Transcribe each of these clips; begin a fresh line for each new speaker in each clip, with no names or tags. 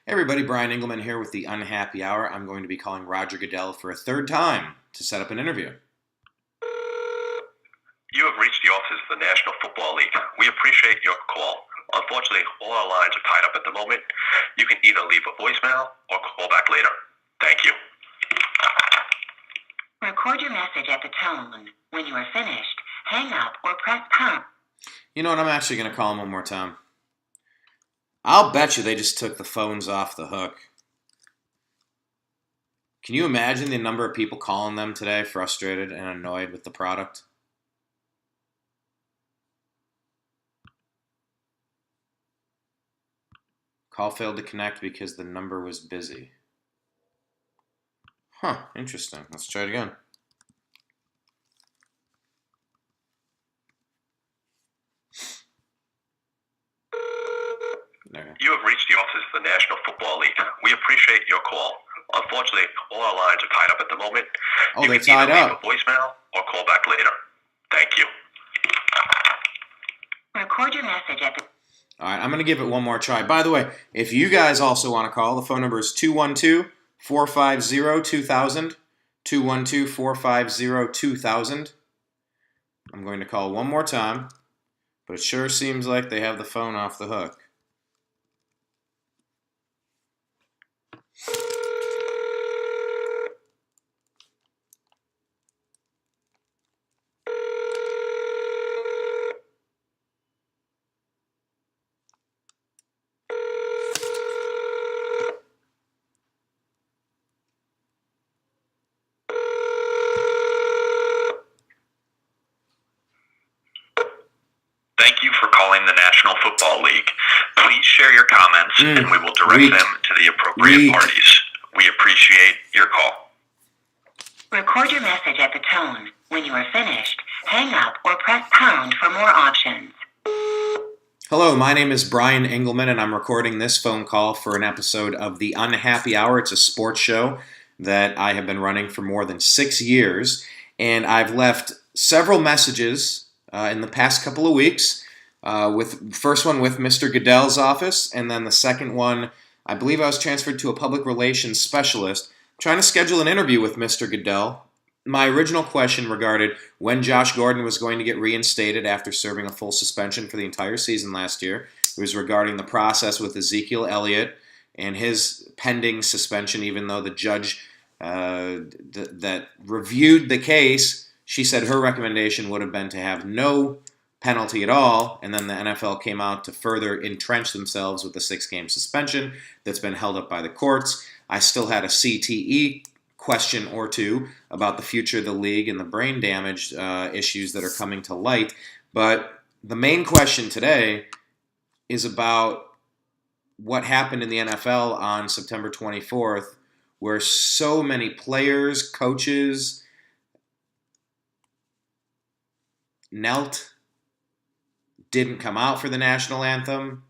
Hey everybody, Brian Engelman here with the Unhappy Hour. I'm going to be calling Roger Goodell for a third time to set up an interview.
You have reached the office of the National Football League. We appreciate your call. Unfortunately, all our lines are tied up at the moment. You can either leave a voicemail or call back later. Thank you.
Record your message at the tone. When you are finished, hang up or press pound.
You know what? I'm actually going to call him one more time. I'll bet you they just took the phones off the hook. Can you imagine the number of people calling them today, frustrated and annoyed with the product? Call failed to connect because the number was busy. Huh, interesting. Let's try it again. There.
You have reached the office of the National Football League. We appreciate your call. Unfortunately, all our lines are tied up at the moment.
Oh,
you
they're
can
tied
either
up.
leave a voicemail or call back later. Thank you.
Record your message at the...
All right, I'm going to give it one more try. By the way, if you guys also want to call, the phone number is 212-450-2000, 212-450-2000. I'm going to call one more time, but it sure seems like they have the phone off the hook.
Thank you for calling the National Football League. Please share your comments and we will direct them to the appropriate parties. We appreciate your call.
Record your message at the tone. When you are finished, hang up or press pound for more options.
Hello, my name is Brian Engelman, and I'm recording this phone call for an episode of The Unhappy Hour. It's a sports show that I have been running for more than 6 years, and I've left several messages in the past couple of weeks. With first one with Mr. Goodell's office, and then the second one, I believe I was transferred to a public relations specialist, trying to schedule an interview with Mr. Goodell. My original question regarded when Josh Gordon was going to get reinstated after serving a full suspension for the entire season last year. It was regarding the process with Ezekiel Elliott and his pending suspension, even though the judge that reviewed the case, she said her recommendation would have been to have no penalty at all, and then the NFL came out to further entrench themselves with the 6-game suspension that's been held up by the courts. I still had a CTE question or two about the future of the league and the brain damage issues that are coming to light, but the main question today is about what happened in the NFL on September 24th, where so many players, coaches knelt, didn't come out for the national anthem.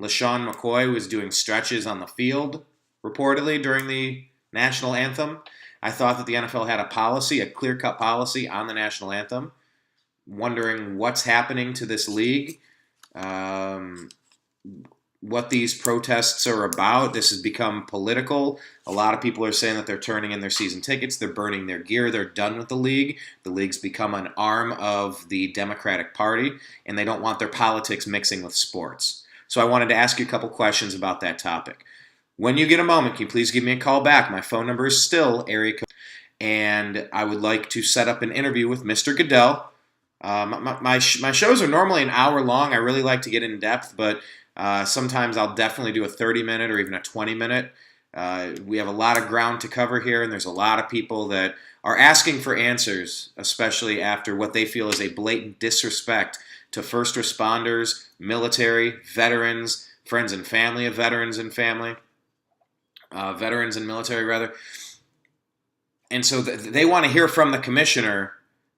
LaShawn McCoy was doing stretches on the field, reportedly, during the national anthem. I thought that the NFL had a policy, a clear-cut policy on the national anthem. Wondering what's happening to this league, what these protests are about. This has become political. A lot of people are saying that they're turning in their season tickets. They're burning their gear. They're done with the league. The league's become an arm of the Democratic Party, and they don't want their politics mixing with sports. So I wanted to ask you a couple questions about that topic. When you get a moment, can you please give me a call back? My phone number is still area code, and I would like to set up an interview with Mr. Goodell. My shows are normally an hour long. I really like to get in depth, but sometimes I'll definitely do a 30-minute or even a 20-minute. We have a lot of ground to cover here, and there's a lot of people that are asking for answers, especially after what they feel is a blatant disrespect to first responders, military, veterans, friends and family of veterans and military, rather. And so they want to hear from the commissioner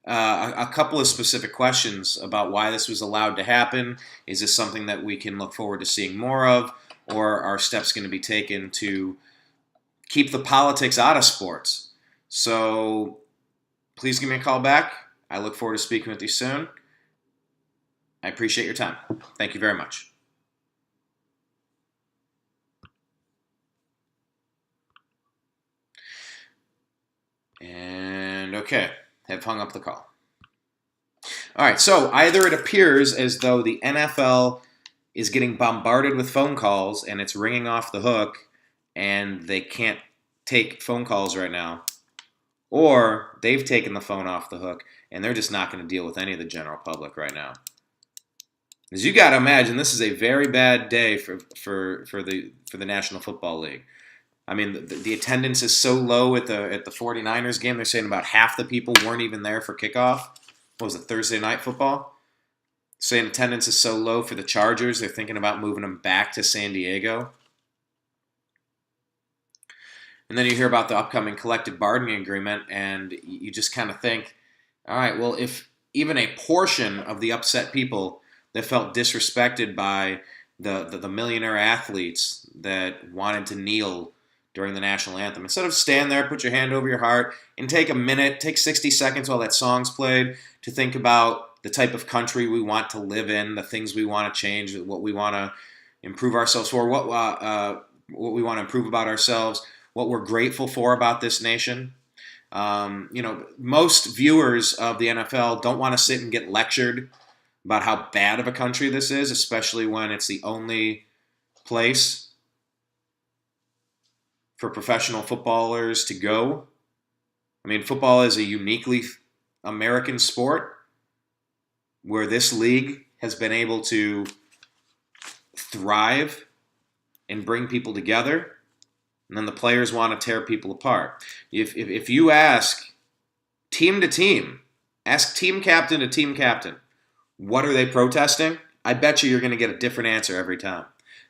a couple of specific questions about why this was allowed to happen. Is this something that we can look forward to seeing more of, or are steps going to be taken to keep the politics out of sports? So please give me a call back. I look forward to speaking with you soon. I appreciate your time. Thank you very much. Okay, have hung up the call. All right, so either it appears as though the NFL is getting bombarded with phone calls and it's ringing off the hook and they can't take phone calls right now, or they've taken the phone off the hook and they're just not going to deal with any of the general public right now. Because you got to imagine this is a very bad day for the National Football League. I mean, the attendance is so low at the 49ers game. They're saying about half the people weren't even there for kickoff. What was it, Thursday night football? Saying attendance is so low for the Chargers, they're thinking about moving them back to San Diego. And then you hear about the upcoming collective bargaining agreement, and you just kind of think, all right, well, if even a portion of the upset people that felt disrespected by the millionaire athletes that wanted to kneel during the national anthem, instead of stand there, put your hand over your heart, and take a minute, take 60 seconds while that song's played to think about the type of country we want to live in, the things we want to change, what we want to improve ourselves for, what we want to improve about ourselves, what we're grateful for about this nation. Most viewers of the NFL don't want to sit and get lectured about how bad of a country this is, especially when it's the only place for professional footballers to go. I mean, football is a uniquely American sport where this league has been able to thrive and bring people together, and then the players want to tear people apart. If you ask team to team, ask team captain to team captain, what are they protesting? I bet you're going to get a different answer every time.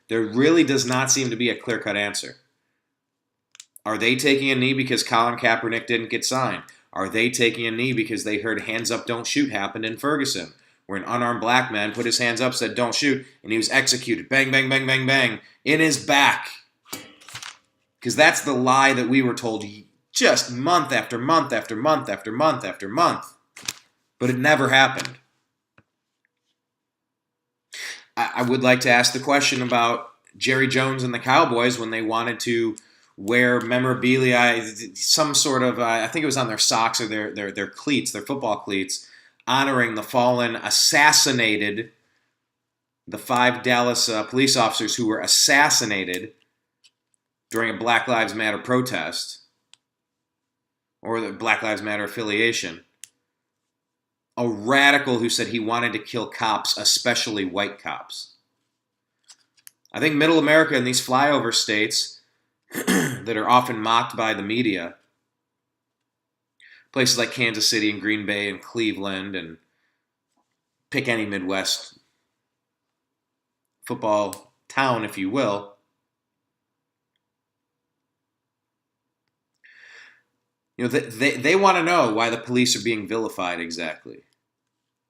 There really does not seem to be a clear-cut answer. Are they taking a knee because Colin Kaepernick didn't get signed? Are they taking a knee because they heard hands up, don't shoot happened in Ferguson, where an unarmed black man put his hands up, said don't shoot, and he was executed. Bang, bang, bang, bang, bang, in his back. Because that's the lie that we were told just month after month after month after month after month. But it never happened. I would like to ask the question about Jerry Jones and the Cowboys when they wanted to wear memorabilia, some sort of, I think it was on their socks or their cleats, their football cleats, honoring the fallen, assassinated, the 5 Dallas police officers who were assassinated during a Black Lives Matter protest or the Black Lives Matter affiliation. A radical who said he wanted to kill cops, especially white cops. I think middle America and these flyover states that are often mocked by the media, places like Kansas City and Green Bay and Cleveland, and pick any Midwest football town, if you will, they want to know why the police are being vilified exactly.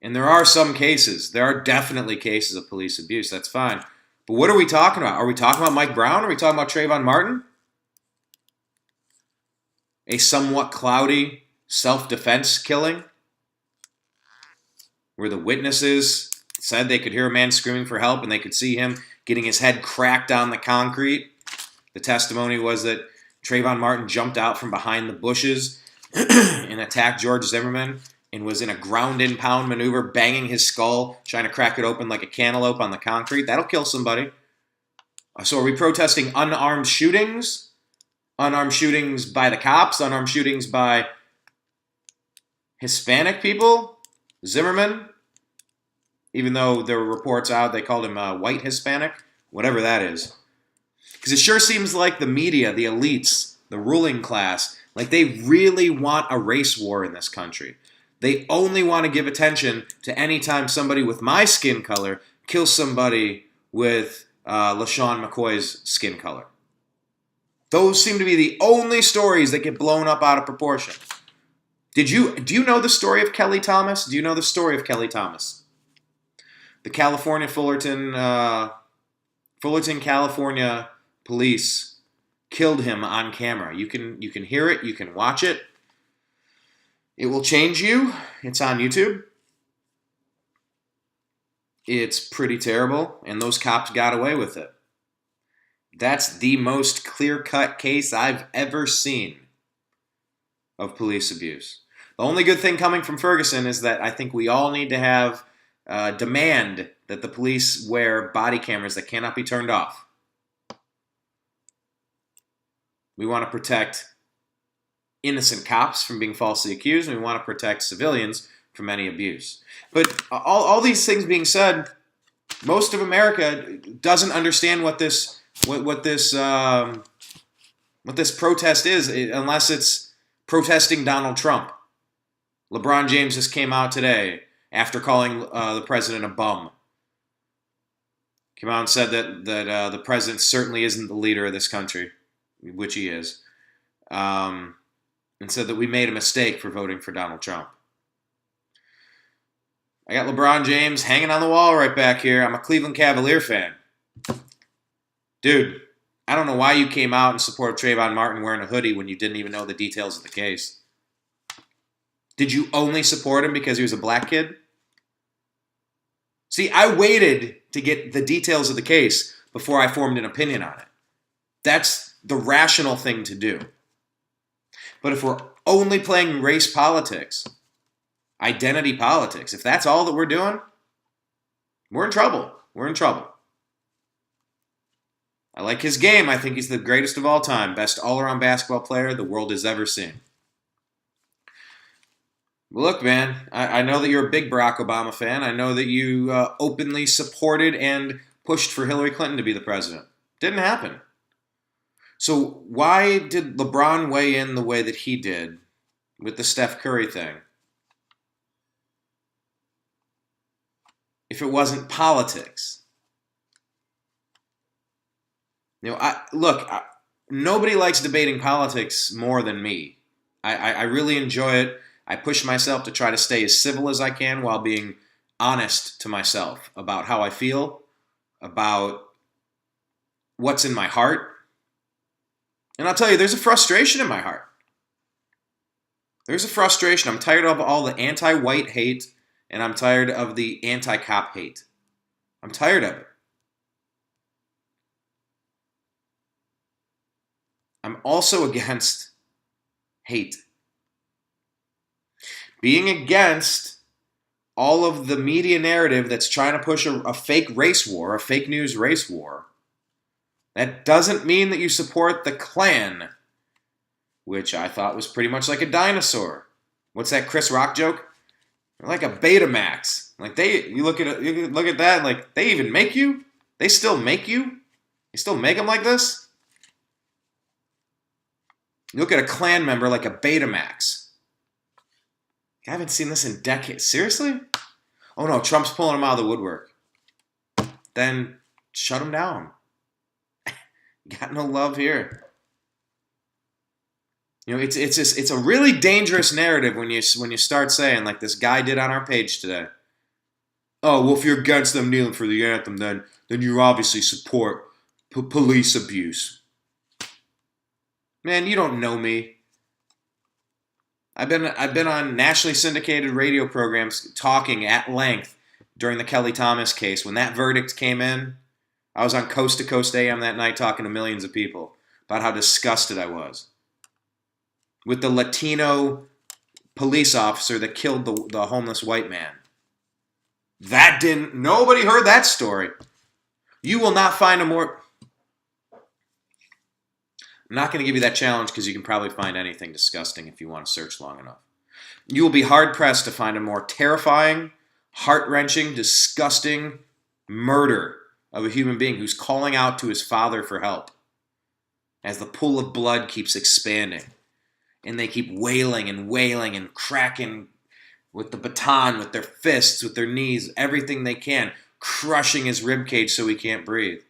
And there are some cases. There are definitely cases of police abuse. That's fine. But what are we talking about? Are we talking about Mike Brown? Are we talking about Trayvon Martin? A somewhat cloudy self-defense killing where the witnesses said they could hear a man screaming for help and they could see him getting his head cracked on the concrete. The testimony was that Trayvon Martin jumped out from behind the bushes and attacked George Zimmerman and was in a ground-and-pound maneuver, banging his skull, trying to crack it open like a cantaloupe on the concrete. That'll kill somebody. So are we protesting unarmed shootings? Unarmed shootings by the cops? Unarmed shootings by Hispanic people? Zimmerman? Even though there were reports out, they called him white Hispanic. Whatever that is. Because it sure seems like the media, the elites, the ruling class, like they really want a race war in this country. They only want to give attention to any time somebody with my skin color kills somebody with LaShawn McCoy's skin color. Those seem to be the only stories that get blown up out of proportion. Do you know the story of Kelly Thomas? Do you know the story of Kelly Thomas? The California Fullerton, California police killed him on camera. You can hear it. You can watch it. It will change you. It's on YouTube. It's pretty terrible, and those cops got away with it. That's the most clear-cut case I've ever seen of police abuse. The only good thing coming from Ferguson is that I think we all need to have demand that the police wear body cameras that cannot be turned off. We want to protect innocent cops from being falsely accused, and we want to protect civilians from any abuse. But all these things being said, most of America doesn't understand what this protest is, unless it's protesting Donald Trump. LeBron James just came out today after calling the president a bum. Came out and said that the president certainly isn't the leader of this country, which he is, and said that we made a mistake for voting for Donald Trump. I got LeBron James hanging on the wall right back here. I'm a Cleveland Cavalier fan. Dude, I don't know why you came out and supported Trayvon Martin wearing a hoodie when you didn't even know the details of the case. Did you only support him because he was a black kid? See, I waited to get the details of the case before I formed an opinion on it. That's the rational thing to do. But if we're only playing race politics, identity politics, if that's all that we're doing, we're in trouble. We're in trouble. I like his game. I think he's the greatest of all time. Best all-around basketball player the world has ever seen. Look, man, I know that you're a big Barack Obama fan. I know that you openly supported and pushed for Hillary Clinton to be the president. Didn't happen. So why did LeBron weigh in the way that he did with the Steph Curry thing? If it wasn't politics. You know, nobody likes debating politics more than me. I really enjoy it. I push myself to try to stay as civil as I can while being honest to myself about how I feel, about what's in my heart. And I'll tell you, there's a frustration in my heart. There's a frustration. I'm tired of all the anti-white hate, and I'm tired of the anti-cop hate. I'm tired of it. I'm also against hate. Being against all of the media narrative that's trying to push a fake race war, a fake news race war, that doesn't mean that you support the Klan, which I thought was pretty much like a dinosaur. What's that Chris Rock joke? They're like a Betamax. Like you look at that, like they even make you? They still make you? They still make them like this? You look at a Klan member like a Betamax. I haven't seen this in decades. Seriously? Oh no, Trump's pulling him out of the woodwork. Then shut him down. Got no love here. You know, it's a really dangerous narrative when you start saying, like this guy did on our page today. Oh, well, if you're against them kneeling for the anthem, then you obviously support police abuse. Man, you don't know me. I've been on nationally syndicated radio programs talking at length during the Kelly Thomas case. When that verdict came in, I was on Coast to Coast AM that night talking to millions of people about how disgusted I was with the Latino police officer that killed the homeless white man. Nobody heard that story. You will not find a more... I'm not going to give you that challenge because you can probably find anything disgusting if you want to search long enough. You will be hard-pressed to find a more terrifying, heart-wrenching, disgusting murder of a human being who's calling out to his father for help as the pool of blood keeps expanding. And they keep wailing and cracking with the baton, with their fists, with their knees, everything they can, crushing his ribcage so he can't breathe.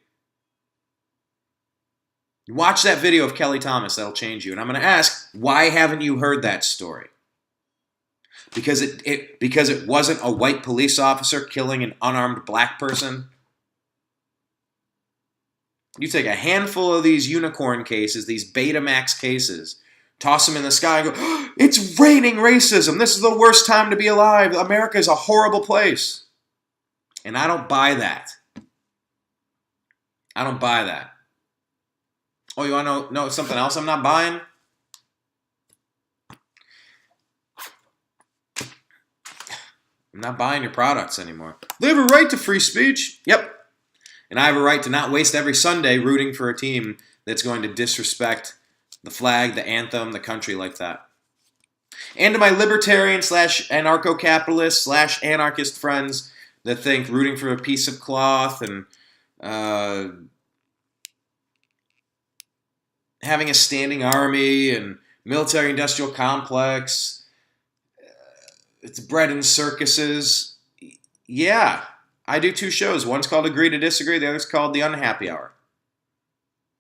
Watch that video of Kelly Thomas. That'll change you. And I'm going to ask, why haven't you heard that story? Because it wasn't a white police officer killing an unarmed black person? You take a handful of these unicorn cases, these Betamax cases, toss them in the sky and go, oh, it's raining racism. This is the worst time to be alive. America is a horrible place. And I don't buy that. I don't buy that. Oh, you want to know something else I'm not buying? I'm not buying your products anymore. They have a right to free speech. Yep. And I have a right to not waste every Sunday rooting for a team that's going to disrespect the flag, the anthem, the country like that. And to my libertarian / anarcho-capitalist / anarchist friends that think rooting for a piece of cloth and having a standing army and military-industrial complex, it's bred in circuses. Yeah, I do 2 shows. One's called Agree to Disagree. The other's called The Unhappy Hour.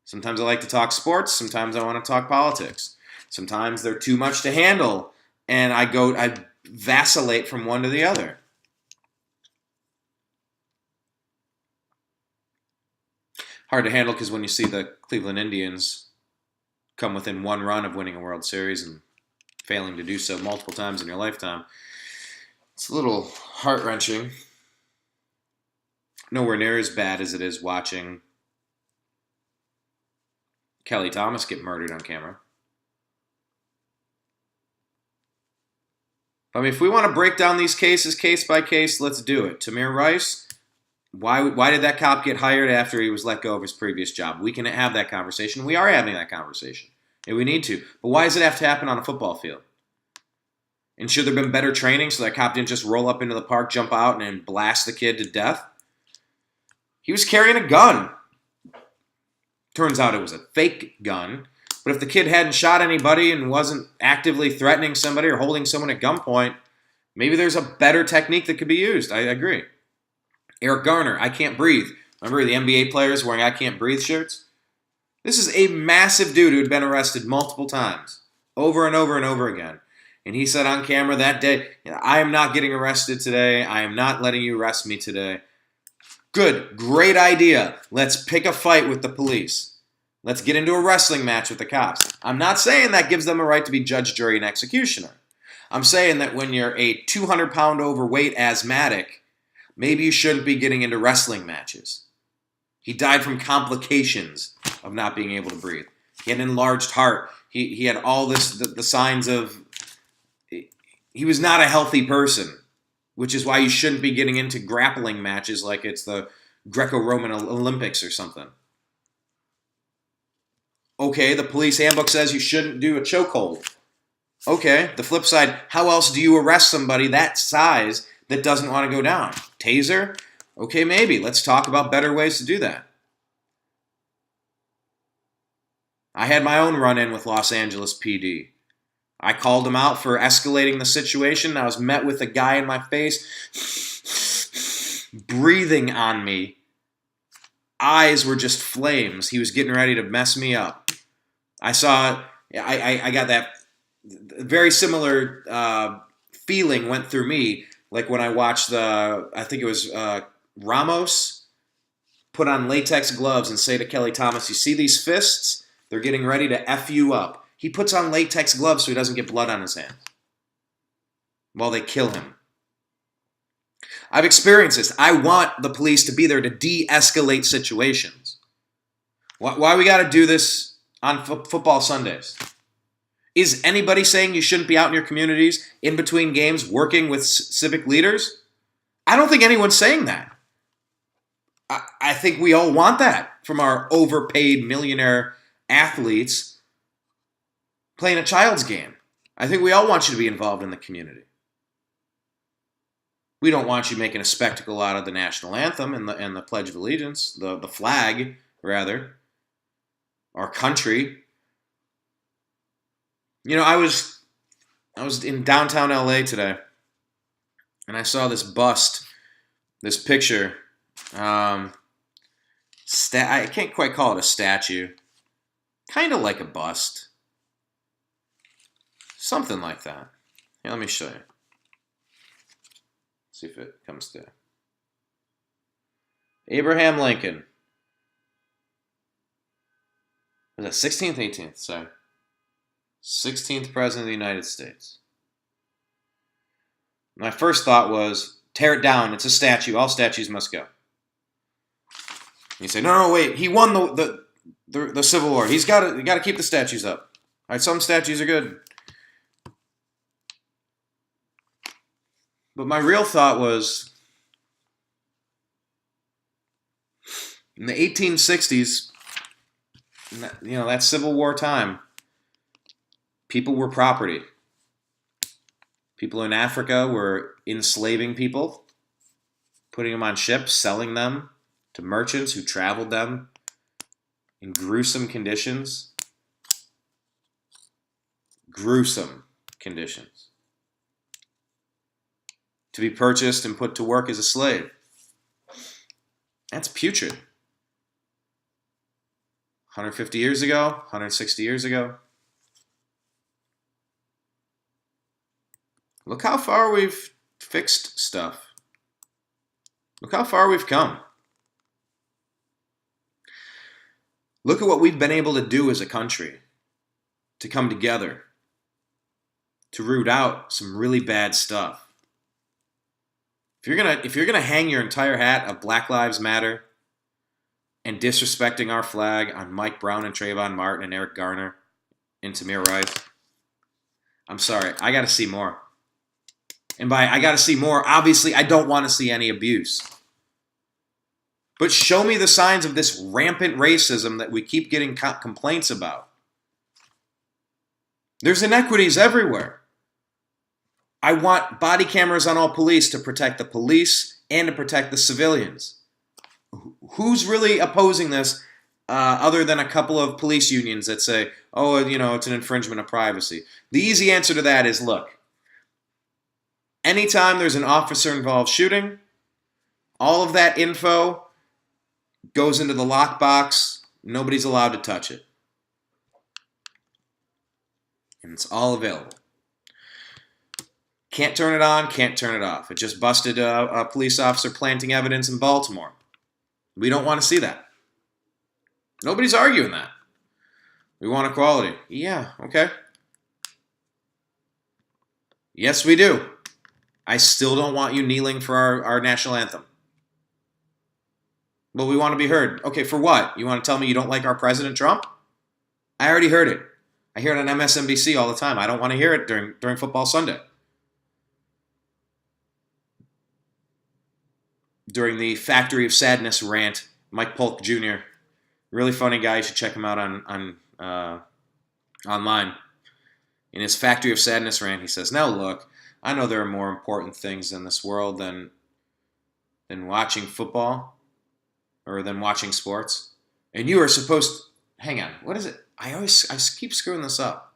Sometimes I like to talk sports. Sometimes I want to talk politics. Sometimes they're too much to handle, and I vacillate from one to the other. Hard to handle because when you see the Cleveland Indians come within 1 run of winning a World Series and failing to do so multiple times in your lifetime, it's a little heart-wrenching. Nowhere near as bad as it is watching Kelly Thomas get murdered on camera. I mean, if we want to break down these cases case by case, let's do it. Tamir Rice, why did that cop get hired after he was let go of his previous job? We can have that conversation. We are having that conversation, and we need to. But why does it have to happen on a football field? And should there have been better training so that cop didn't just roll up into the park, jump out, and blast the kid to death? He was carrying a gun. Turns out it was a fake gun. But if the kid hadn't shot anybody and wasn't actively threatening somebody or holding someone at gunpoint, maybe there's a better technique that could be used. I agree. Eric Garner, I can't breathe. Remember the NBA players wearing I can't breathe shirts? This is a massive dude who had been arrested multiple times, over and over and over again. And he said on camera that day, I am not getting arrested today. I am not letting you arrest me today. Good, great idea. Let's pick a fight with the police. Let's get into a wrestling match with the cops. I'm not saying that gives them a right to be judge, jury, and executioner. I'm saying that when you're a 200-pound overweight asthmatic, maybe you shouldn't be getting into wrestling matches. He died from complications of not being able to breathe. He had an enlarged heart. He had all the signs of... He was not a healthy person, which is why you shouldn't be getting into grappling matches like it's the Greco-Roman Olympics or something. Okay, the police handbook says you shouldn't do a chokehold. Okay, the flip side, how else do you arrest somebody that size that doesn't want to go down? Taser? Okay, maybe. Let's talk about better ways to do that. I had my own run-in with Los Angeles PD. I called him out for escalating the situation. I was met with a guy in my face, breathing on me. Eyes were just flames. He was getting ready to mess me up. I got that very similar feeling went through me, like when I watched I think it was Ramos put on latex gloves and say to Kelly Thomas, you see these fists? They're getting ready to F you up. He puts on latex gloves so he doesn't get blood on his hands while they kill him. I've experienced this. I want the police to be there to de-escalate situations. Why we got to do this on football Sundays? Is anybody saying you shouldn't be out in your communities in between games working with civic leaders? I don't think anyone's saying that. I think we all want that from our overpaid millionaire athletes playing a child's game. I think we all want you to be involved in the community. We don't want you making a spectacle out of the national anthem and the Pledge of Allegiance, the flag, rather, our country. You know, I was in downtown LA today, and I saw this bust, this picture. I can't quite call it a statue. Kind of like a bust. Something like that. Here, let me show you. See if it comes to Abraham Lincoln. Was that 16th, 18th? Sorry. 16th President of the United States. My first thought was, tear it down. It's a statue. All statues must go. You say, no, wait. He won the Civil War. You got to keep the statues up. All right, some statues are good. But my real thought was, in the 1860s, that Civil War time, people were property. People in Africa were enslaving people, putting them on ships, selling them to merchants who traveled them in gruesome conditions. Gruesome conditions. To be purchased and put to work as a slave. That's putrid. 150 years ago, 160 years ago. Look how far we've fixed stuff. Look how far we've come. Look at what we've been able to do as a country to come together, to root out some really bad stuff. If you're gonna hang your entire hat of Black Lives Matter and disrespecting our flag on Mike Brown and Trayvon Martin and Eric Garner and Tamir Rice, I'm sorry, I got to see more. And by I got to see more, obviously I don't want to see any abuse. But show me the signs of this rampant racism that we keep getting complaints about. There's inequities everywhere. I want body cameras on all police to protect the police and to protect the civilians. Who's really opposing this other than a couple of police unions that say, oh, it's an infringement of privacy? The easy answer to that is, look, anytime there's an officer-involved shooting, all of that info goes into the lockbox. Nobody's allowed to touch it. And it's all available. Can't turn it on, can't turn it off. It just busted a police officer planting evidence in Baltimore. We don't want to see that. Nobody's arguing that. We want equality. Yeah, okay. Yes, we do. I still don't want you kneeling for our national anthem. But we want to be heard. Okay, for what? You want to tell me you don't like our President Trump? I already heard it. I hear it on MSNBC all the time. I don't want to hear it during Football Sunday. During the Factory of Sadness rant, Mike Polk Jr., really funny guy. You should check him out on online. In his Factory of Sadness rant, he says, "Now look, I know there are more important things in this world than watching football or than watching sports. And you are supposed to, hang on, what is it? I keep screwing this up.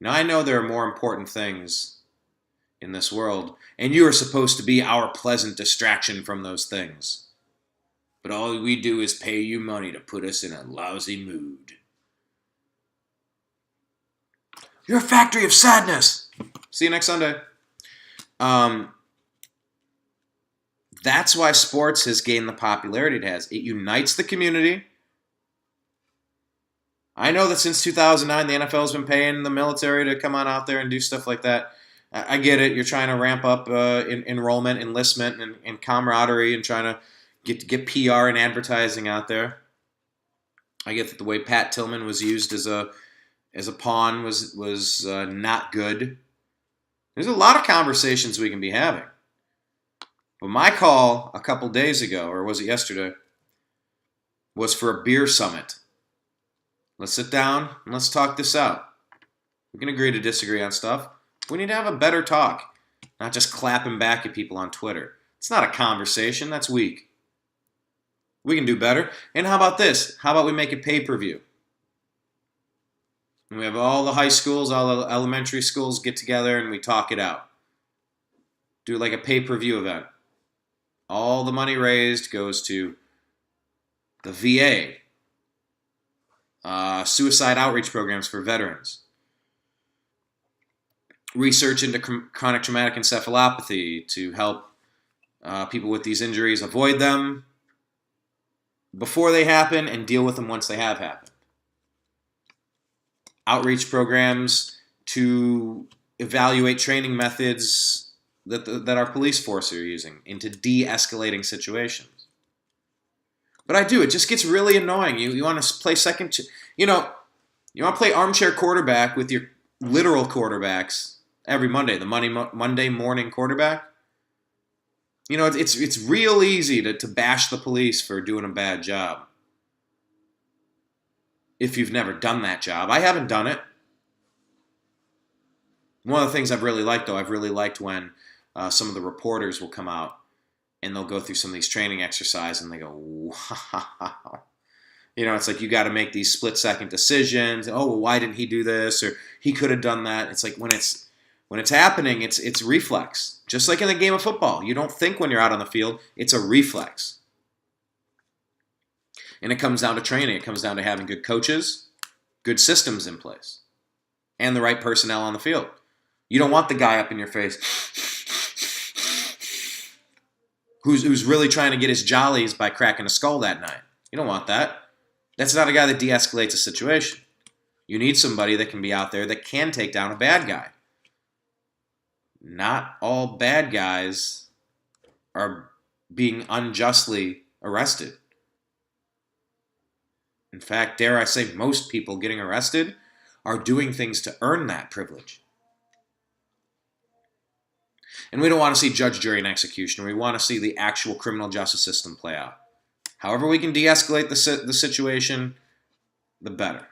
Now I know there are more important things in this world, and you are supposed to be our pleasant distraction from those things. But all we do is pay you money to put us in a lousy mood. You're a factory of sadness." See you next Sunday. That's why sports has gained the popularity it has. It unites the community. I know that since 2009, the NFL has been paying the military to come on out there and do stuff like that. I get it. You're trying to ramp up enrollment, enlistment, and camaraderie, and trying to get PR and advertising out there. I get that the way Pat Tillman was used as a pawn was not good. There's a lot of conversations we can be having. But my call a couple days ago, or was it yesterday, was for a beer summit. Let's sit down and let's talk this out. We can agree to disagree on stuff. We need to have a better talk, not just clapping back at people on Twitter. It's not a conversation. That's weak. We can do better. And how about this? How about we make it pay-per-view? And we have all the high schools, all the elementary schools get together and we talk it out. Do like a pay-per-view event. All the money raised goes to the VA, suicide outreach programs for veterans, research into chronic traumatic encephalopathy to help people with these injuries avoid them before they happen and deal with them once they have happened. Outreach programs to evaluate training methods that our police force are using into de-escalating situations. But it just gets really annoying. You want to play you want to play armchair quarterback with your literal quarterbacks every Monday, the Monday morning quarterback. It's real easy to bash the police for doing a bad job if you've never done that job. I haven't done it. One of the things I've really liked, though, I've really liked when some of the reporters will come out and they'll go through some of these training exercises and they go, wow. It's like you got to make these split-second decisions. Oh, well, why didn't he do this? Or he could have done that. It's like when it's happening, it's reflex. Just like in the game of football. You don't think when you're out on the field. It's a reflex. And it comes down to training. It comes down to having good coaches, good systems in place, and the right personnel on the field. You don't want the guy up in your face who's really trying to get his jollies by cracking a skull that night. You don't want that. That's not a guy that de-escalates a situation. You need somebody that can be out there that can take down a bad guy. Not all bad guys are being unjustly arrested. In fact, dare I say, most people getting arrested are doing things to earn that privilege. And we don't want to see judge, jury, and execution. We want to see the actual criminal justice system play out. However we can de-escalate the situation, the better.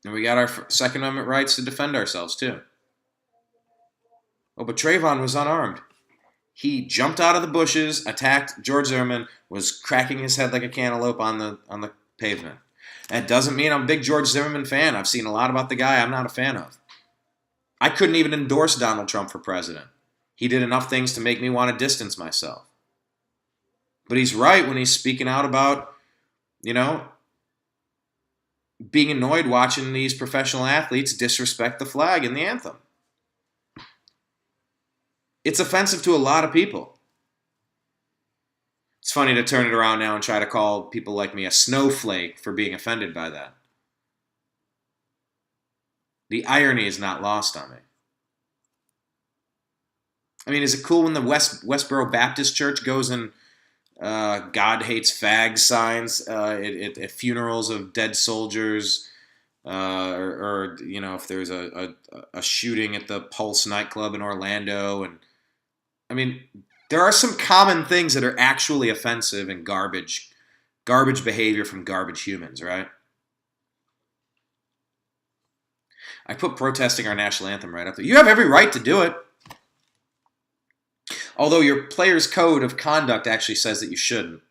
And we got our Second Amendment rights to defend ourselves, too. Oh, but Trayvon was unarmed. He jumped out of the bushes, attacked George Zimmerman, was cracking his head like a cantaloupe on the pavement. That doesn't mean I'm a big George Zimmerman fan. I've seen a lot about the guy I'm not a fan of. I couldn't even endorse Donald Trump for president. He did enough things to make me want to distance myself. But he's right when he's speaking out about, being annoyed watching these professional athletes disrespect the flag and the anthem. It's offensive to a lot of people. It's funny to turn it around now and try to call people like me a snowflake for being offended by that. The irony is not lost on me. I mean, is it cool when the Westboro Baptist Church goes and God hates fags signs at funerals of dead soldiers, or if there's a shooting at the Pulse nightclub in Orlando, and I mean, there are some common things that are actually offensive and garbage behavior from garbage humans, right? I put protesting our national anthem right up there. You have every right to do it. Although your player's code of conduct actually says that you shouldn't.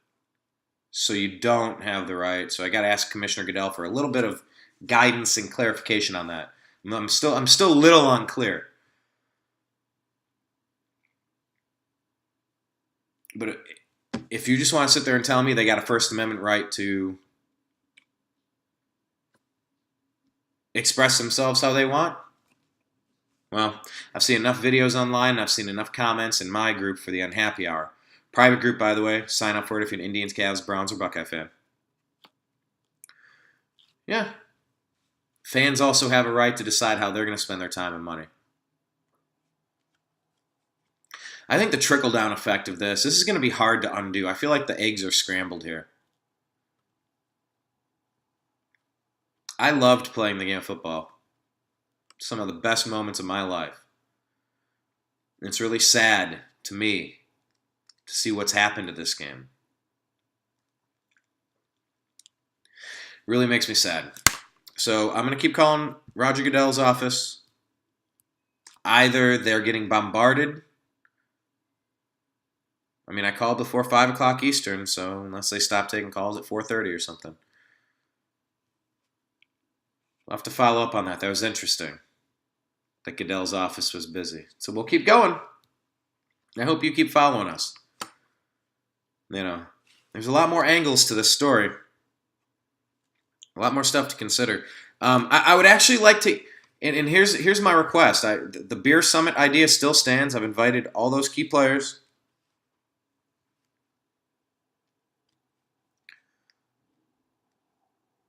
So you don't have the right. So I got to ask Commissioner Goodell for a little bit of guidance and clarification on that. I'm still a little unclear. But if you just want to sit there and tell me they got a First Amendment right to express themselves how they want, well, I've seen enough videos online, and I've seen enough comments in my group for the Unhappy Hour. Private group, by the way. Sign up for it if you're an Indians, Cavs, Browns, or Buckeye fan. Yeah. Fans also have a right to decide how they're going to spend their time and money. I think the trickle-down effect of this is going to be hard to undo. I feel like the eggs are scrambled here. I loved playing the game of football. Some of the best moments of my life. And it's really sad to me to see what's happened to this game. Really makes me sad. So I'm going to keep calling Roger Goodell's office. Either they're getting bombarded. I mean, I called before 5 o'clock Eastern, so unless they stop taking calls at 4:30 or something. We'll have to follow up on that. That was interesting. That Goodell's office was busy. So we'll keep going. I hope you keep following us. There's a lot more angles to this story. A lot more stuff to consider. I would actually like to, and here's my request. The Beer Summit idea still stands. I've invited all those key players.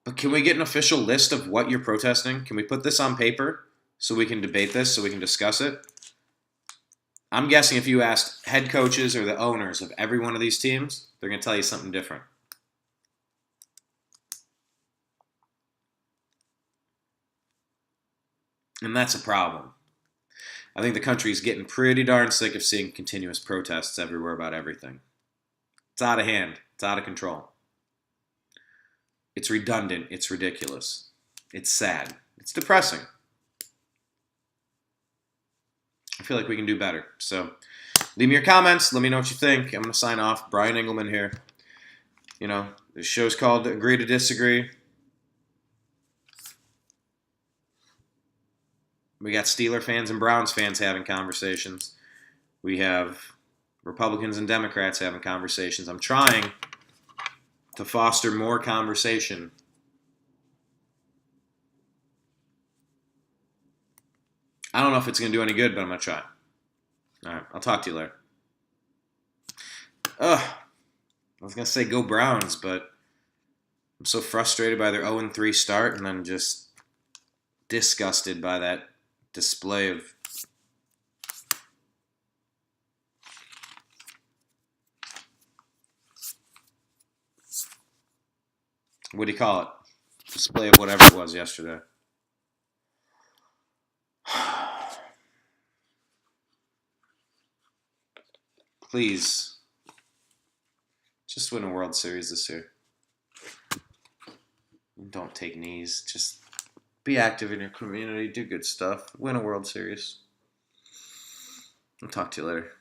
But can we get an official list of what you're protesting? Can we put this on paper so we can debate this, so we can discuss it? I'm guessing if you asked head coaches or the owners of every one of these teams, they're going to tell you something different. And that's a problem. I think the country's getting pretty darn sick of seeing continuous protests everywhere about everything. It's out of hand. It's out of control. It's redundant. It's ridiculous. It's sad. It's depressing. I feel like we can do better. So leave me your comments. Let me know what you think. I'm going to sign off. Brian Engelman here. You know, this show's called Agree to Disagree. We got Steeler fans and Browns fans having conversations. We have Republicans and Democrats having conversations. I'm trying to foster more conversation. I don't know if it's going to do any good, but I'm going to try. All right, I'll talk to you later. I was going to say go Browns, but I'm so frustrated by their 0-3 start and then just disgusted by that display of what do you call it? Display of whatever it was yesterday. Please, just win a World Series this year. Don't take knees. Just be active in your community. Do good stuff. Win a World Series. I'll talk to you later.